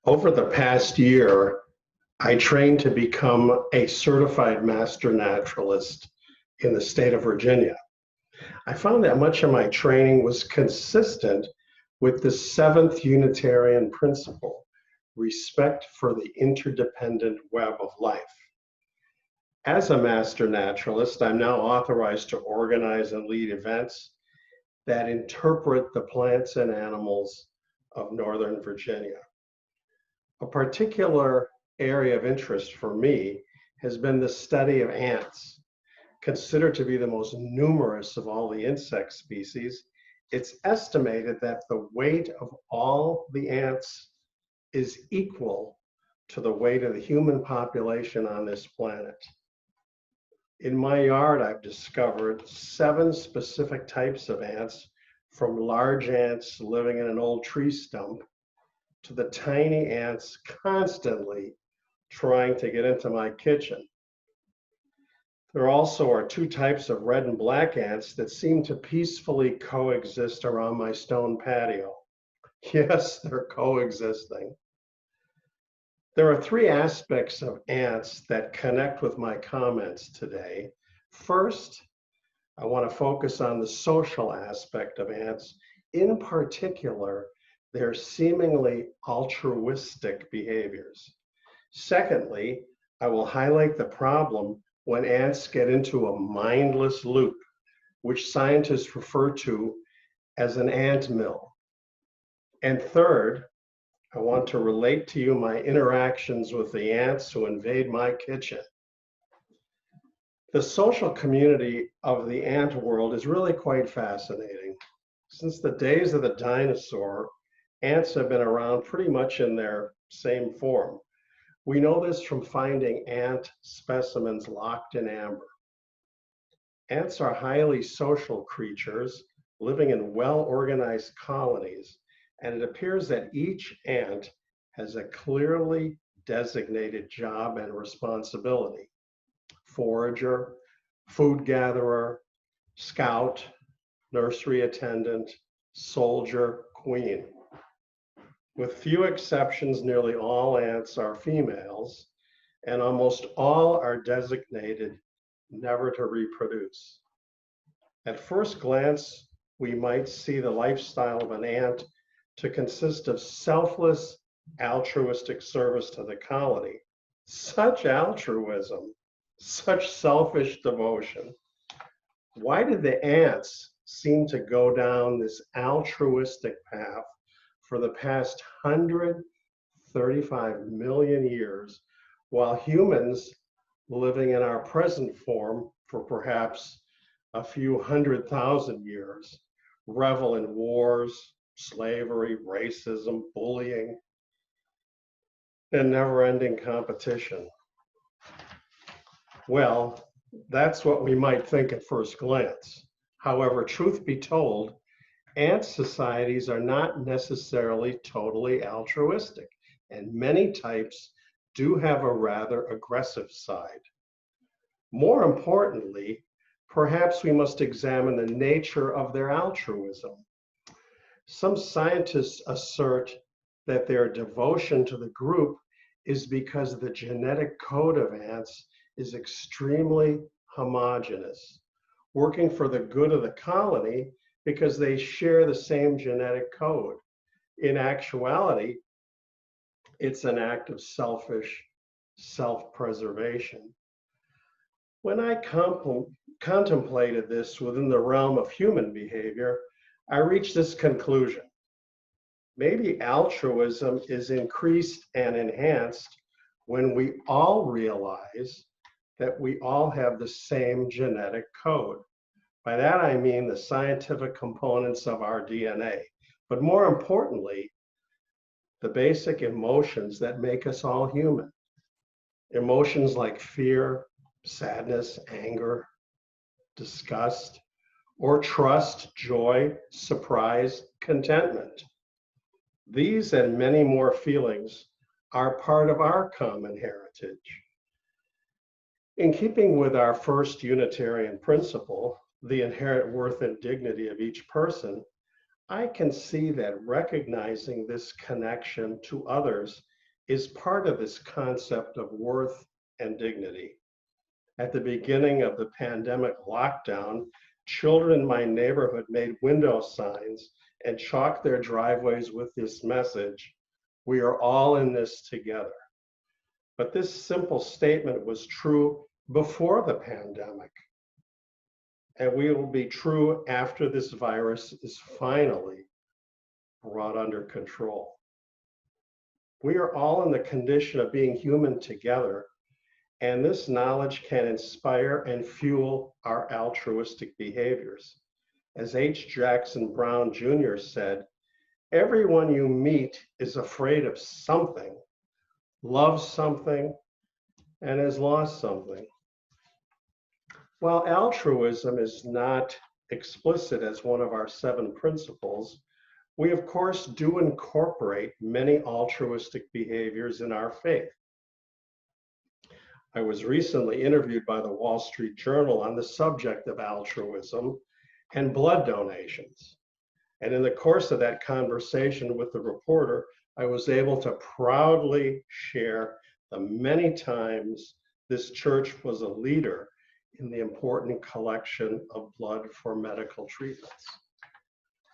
Over the past year, I trained to become a certified Master Naturalist in the state of Virginia. I found that much of my training was consistent with the seventh Unitarian principle, respect for the interdependent web of life. As a Master Naturalist, I'm now authorized to organize and lead events that interpret the plants and animals of Northern Virginia. A particular area of interest for me has been the study of ants. Considered to be the most numerous of all the insect species, it's estimated that the weight of all the ants is equal to the weight of the human population on this planet. In my yard, I've discovered 7 specific types of ants, from large ants living in an old tree stump to the tiny ants constantly trying to get into my kitchen. There also are 2 types of red and black ants that seem to peacefully coexist around my stone patio. Yes, they're coexisting. There are 3 aspects of ants that connect with my comments today. First, I want to focus on the social aspect of ants, in particular, their seemingly altruistic behaviors. Secondly, I will highlight the problem when ants get into a mindless loop, which scientists refer to as an ant mill. And third, I want to relate to you my interactions with the ants who invade my kitchen. The social community of the ant world is really quite fascinating. Since the days of the dinosaur, ants have been around pretty much in their same form. We know this from finding ant specimens locked in amber. Ants are highly social creatures living in well-organized colonies, and it appears that each ant has a clearly designated job and responsibility: forager, food gatherer, scout, nursery attendant, soldier, queen. With few exceptions, nearly all ants are females, and almost all are designated never to reproduce. At first glance, we might see the lifestyle of an ant to consist of selfless, altruistic service to the colony. Such altruism, such selfish devotion. Why did the ants seem to go down this altruistic path for the past 135 million years, while humans living in our present form for perhaps a few 100,000 years revel in wars, slavery, racism, bullying, and never-ending competition? Well, that's what we might think at first glance. However, truth be told, ant societies are not necessarily totally altruistic, and many types do have a rather aggressive side. More importantly, perhaps we must examine the nature of their altruism. Some scientists assert that their devotion to the group is because the genetic code of ants is extremely homogeneous, working for the good of the colony because they share the same genetic code. In actuality, it's an act of selfish self-preservation. When I contemplated this within the realm of human behavior, I reached this conclusion. Maybe altruism is increased and enhanced when we all realize that we all have the same genetic code. By that I mean the scientific components of our DNA, but more importantly, the basic emotions that make us all human. Emotions like fear, sadness, anger, disgust, or trust, joy, surprise, contentment. These and many more feelings are part of our common heritage. In keeping with our first Unitarian principle, the inherent worth and dignity of each person, I can see that recognizing this connection to others is part of this concept of worth and dignity. At the beginning of the pandemic lockdown, children in my neighborhood made window signs and chalked their driveways with this message: "We are all in this together." But this simple statement was true before the pandemic, and we will be true after this virus is finally brought under control. We are all in the condition of being human together, and this knowledge can inspire and fuel our altruistic behaviors. As H. Jackson Brown Jr. said, "Everyone you meet is afraid of something, loves something, and has lost something." While altruism is not explicit as one of our 7 principles, we of course do incorporate many altruistic behaviors in our faith. I was recently interviewed by the Wall Street Journal on the subject of altruism and blood donations. And in the course of that conversation with the reporter, I was able to proudly share the many times this church was a leader in the important collection of blood for medical treatments.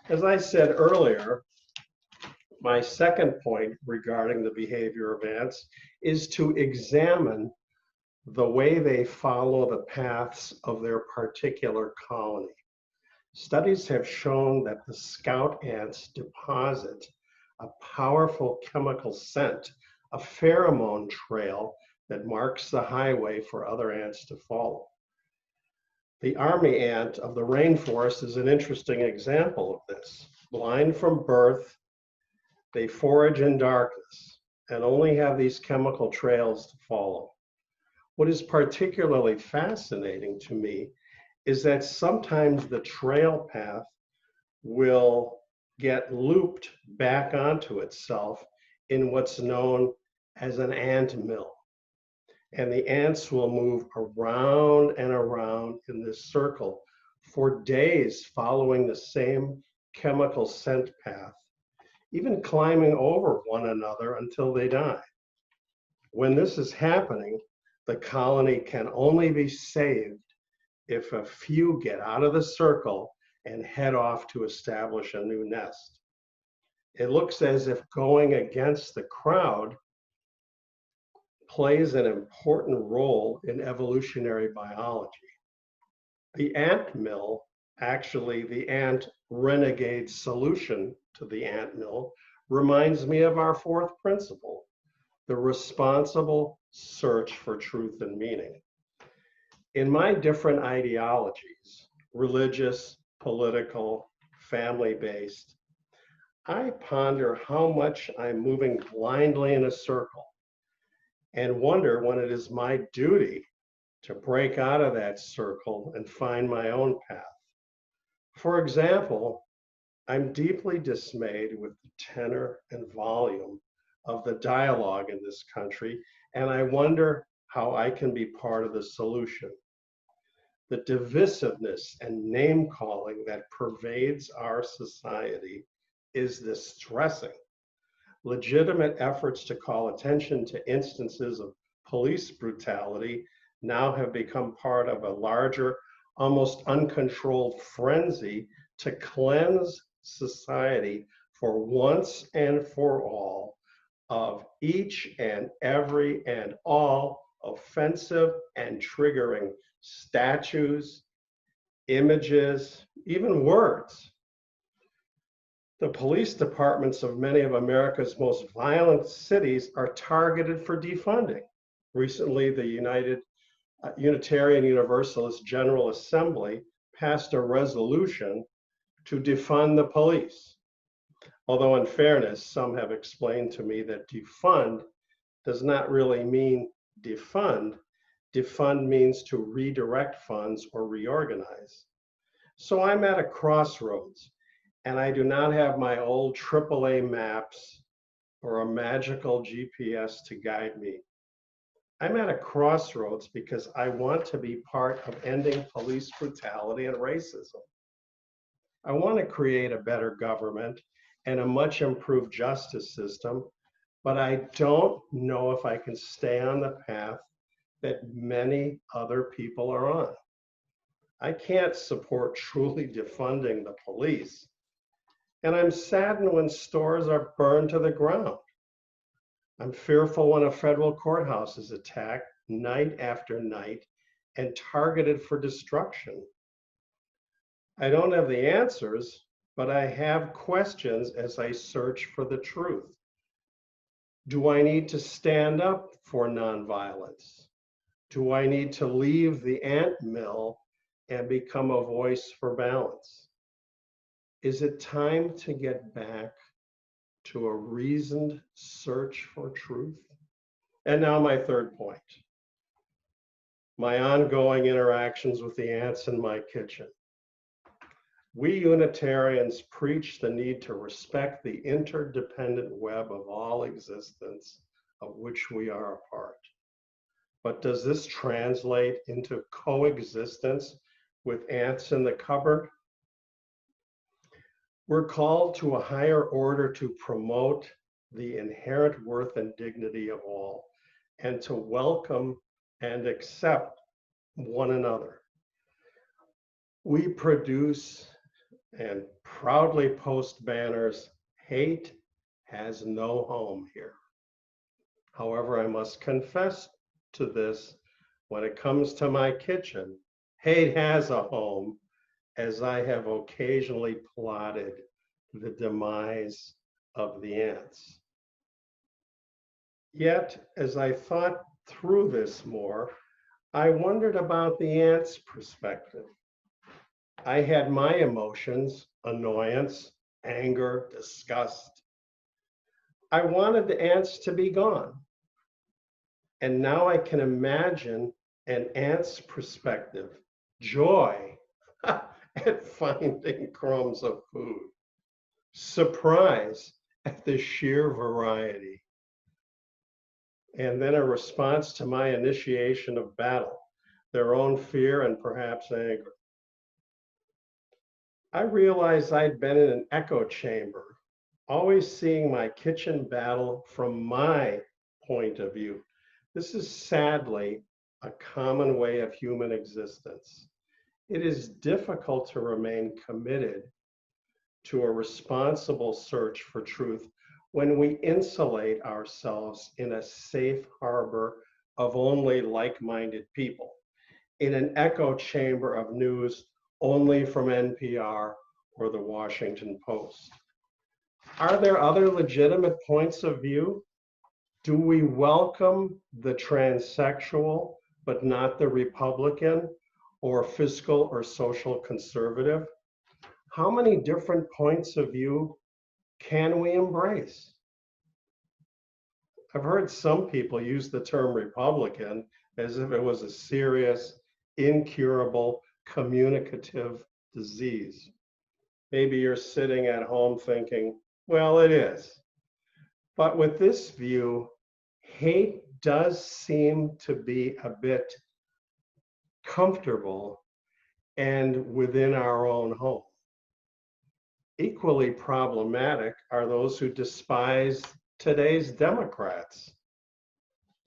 As I said earlier, my second point regarding the behavior of ants is to examine the way they follow the paths of their particular colony. Studies have shown that the scout ants deposit a powerful chemical scent, a pheromone trail that marks the highway for other ants to follow. The army ant of the rainforest is an interesting example of this. Blind from birth, they forage in darkness and only have these chemical trails to follow. What is particularly fascinating to me is that sometimes the trail path will get looped back onto itself in what's known as an ant mill. And the ants will move around and around in this circle for days following the same chemical scent path, even climbing over one another until they die. When this is happening, the colony can only be saved if a few get out of the circle and head off to establish a new nest. It looks as if going against the crowd plays an important role in evolutionary biology. The ant mill, actually the ant renegade solution to the ant mill, reminds me of our 4th principle, the responsible search for truth and meaning. In my different ideologies, religious, political, family-based, I ponder how much I'm moving blindly in a circle and wonder when it is my duty to break out of that circle and find my own path. For example, I'm deeply dismayed with the tenor and volume of the dialogue in this country, and I wonder how I can be part of the solution. The divisiveness and name-calling that pervades our society is distressing. Legitimate efforts to call attention to instances of police brutality now have become part of a larger, almost uncontrolled frenzy to cleanse society for once and for all of each and every and all offensive and triggering statues, images, even words. The police departments of many of America's most violent cities are targeted for defunding. Recently, the Unitarian Universalist General Assembly passed a resolution to defund the police. Although in fairness, some have explained to me that defund does not really mean defund. Defund means to redirect funds or reorganize. So I'm at a crossroads, and I do not have my old AAA maps or a magical GPS to guide me. I'm at a crossroads because I want to be part of ending police brutality and racism. I want to create a better government and a much improved justice system but I don't know if I can stay on the path that many other people are on. I can't support truly defunding the police, and I'm saddened when stores are burned to the ground. I'm fearful when a federal courthouse is attacked night after night and targeted for destruction. I don't have the answers, but I have questions as I search for the truth. Do I need to stand up for nonviolence? Do I need to leave the ant mill and become a voice for balance? Is it time to get back to a reasoned search for truth? And now my third point, my ongoing interactions with the ants in my kitchen. We Unitarians preach the need to respect the interdependent web of all existence of which we are a part. But does this translate into coexistence with ants in the cupboard? We're called to a higher order to promote the inherent worth and dignity of all, and to welcome and accept one another. We produce and proudly post banners, "Hate has no home here." However, I must confess to this, when it comes to my kitchen, hate has a home, as I have occasionally plotted the demise of the ants. Yet, as I thought through this more, I wondered about the ants' perspective. I had my emotions, annoyance, anger, disgust. I wanted the ants to be gone. And now I can imagine an ant's perspective, joy at finding crumbs of food, surprise at the sheer variety, and then a response to my initiation of battle, their own fear and perhaps anger. I realized I'd been in an echo chamber, always seeing my kitchen battle from my point of view. This is sadly a common way of human existence. It is difficult to remain committed to a responsible search for truth when we insulate ourselves in a safe harbor of only like-minded people, in an echo chamber of news only from NPR or the Washington Post. Are there other legitimate points of view? Do we welcome the transsexual, but not the Republican or fiscal or social conservative? How many different points of view can we embrace? I've heard some people use the term Republican as if it was a serious, incurable, communicative disease. Maybe you're sitting at home thinking, well, it is. But with this view, hate does seem to be a bit comfortable and within our own home. Equally problematic are those who despise today's Democrats.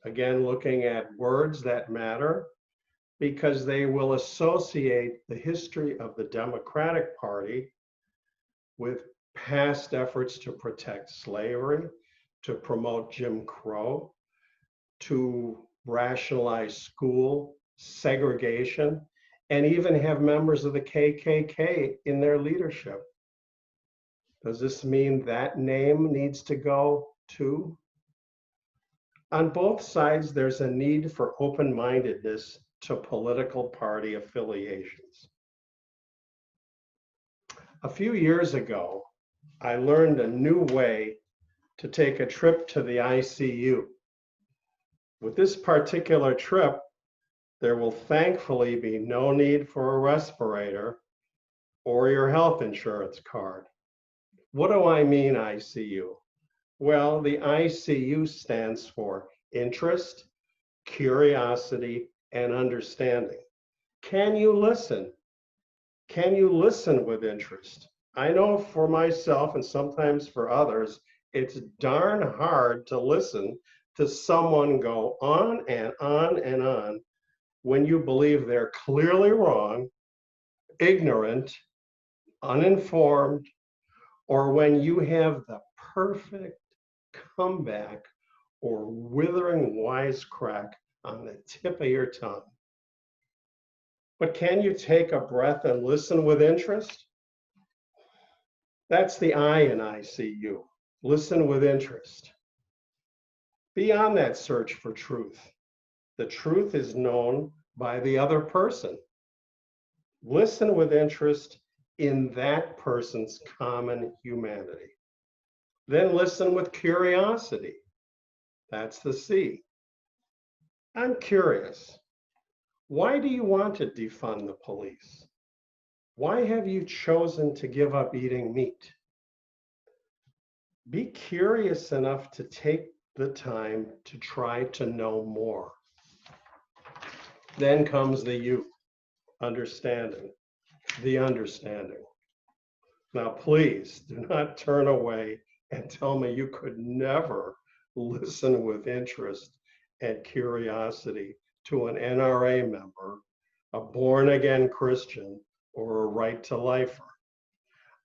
Again, looking at words that matter, because they will associate the history of the Democratic Party with past efforts to protect slavery, to promote Jim Crow, to rationalize school segregation, and even have members of the KKK in their leadership. Does this mean that name needs to go too? On both sides, there's a need for open-mindedness to political party affiliations. A few years ago, I learned a new way to take a trip to the ICU. With this particular trip, there will thankfully be no need for a respirator or your health insurance card. What do I mean ICU? Well, the ICU stands for interest, curiosity, and understanding. Can you listen? Can you listen with interest? I know for myself and sometimes for others, It's darn hard to listen to someone go on and on and on when you believe they're clearly wrong, ignorant, uninformed, or when you have the perfect comeback or withering wisecrack on the tip of your tongue. But can you take a breath and listen with interest? That's the I in ICU. Listen with interest. Beyond that search for truth, the truth is known by the other person. Listen with interest in that person's common humanity. Then listen with curiosity. That's the C. I'm curious. Why do you want to defund the police? Why have you chosen to give up eating meat? Be curious enough to take the time to try to know more. Then comes the U, understanding, the understanding. Now, please do not turn away and tell me you could never listen with interest and curiosity to an NRA member, a born-again Christian, or a right-to-lifer.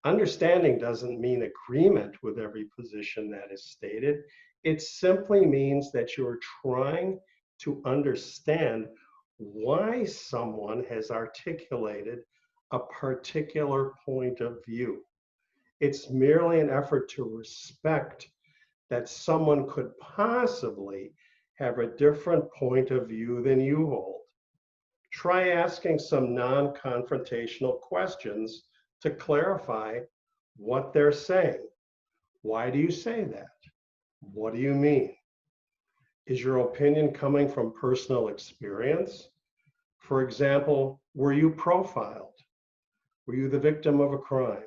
Understanding doesn't mean agreement with every position that is stated. It simply means that you're trying to understand why someone has articulated a particular point of view. It's merely an effort to respect that someone could possibly have a different point of view than you hold. Try asking some non-confrontational questions to clarify what they're saying. Why do you say that? What do you mean? Is your opinion coming from personal experience? For example, were you profiled? Were you the victim of a crime?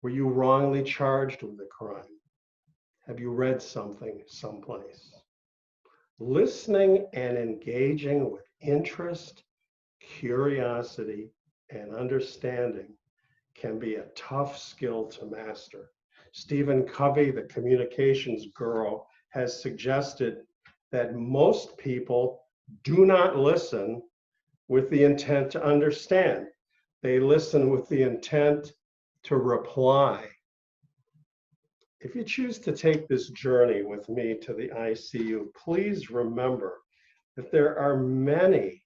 Were you wrongly charged with a crime? Have you read something someplace? Listening and engaging with interest, curiosity, and understanding can be a tough skill to master. Stephen Covey, the communications guru, has suggested that most people do not listen with the intent to understand. They listen with the intent to reply. If you choose to take this journey with me to the ICU, please remember that there are many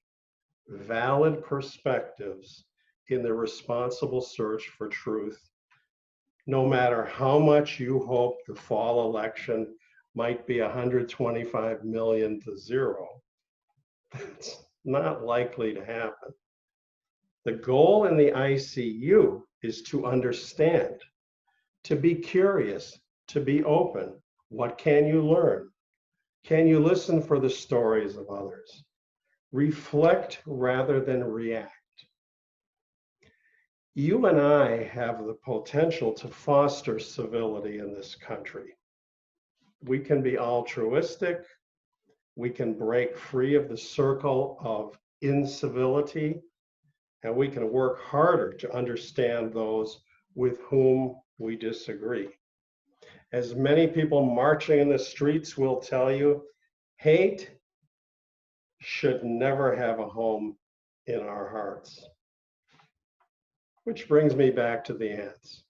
valid perspectives in the responsible search for truth. No matter how much you hope the fall election might be 125 million to 0, that's not likely to happen. The goal in the ICU is to understand, to be curious, to be open. What can you learn? Can you listen for the stories of others? Reflect rather than react. You and I have the potential to foster civility in this country. We can be altruistic. We can break free of the circle of incivility, and we can work harder to understand those with whom we disagree. As many people marching in the streets will tell you, hate should never have a home in our hearts. Which brings me back to the ants.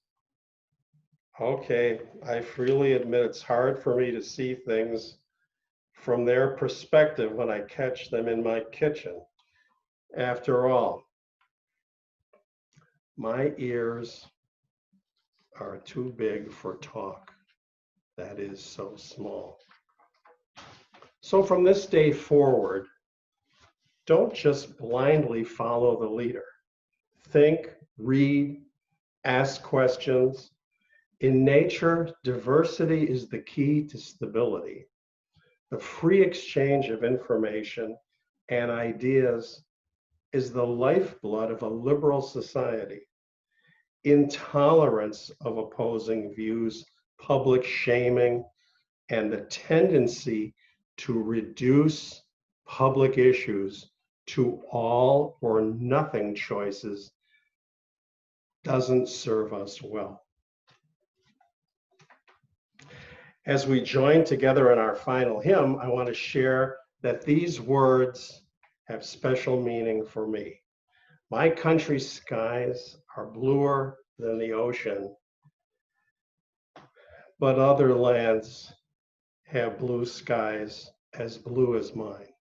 Okay, I freely admit it's hard for me to see things from their perspective when I catch them in my kitchen. After all, my ears are too big for talk. That is so small. So from this day forward, don't just blindly follow the leader. Think, read, ask questions. In nature, diversity is the key to stability. The free exchange of information and ideas is the lifeblood of a liberal society. Intolerance of opposing views, public shaming, and the tendency to reduce public issues to all or nothing choices doesn't serve us well. As we join together in our final hymn, I want to share that these words have special meaning for me. My country's skies are bluer than the ocean, but other lands have blue skies as blue as mine.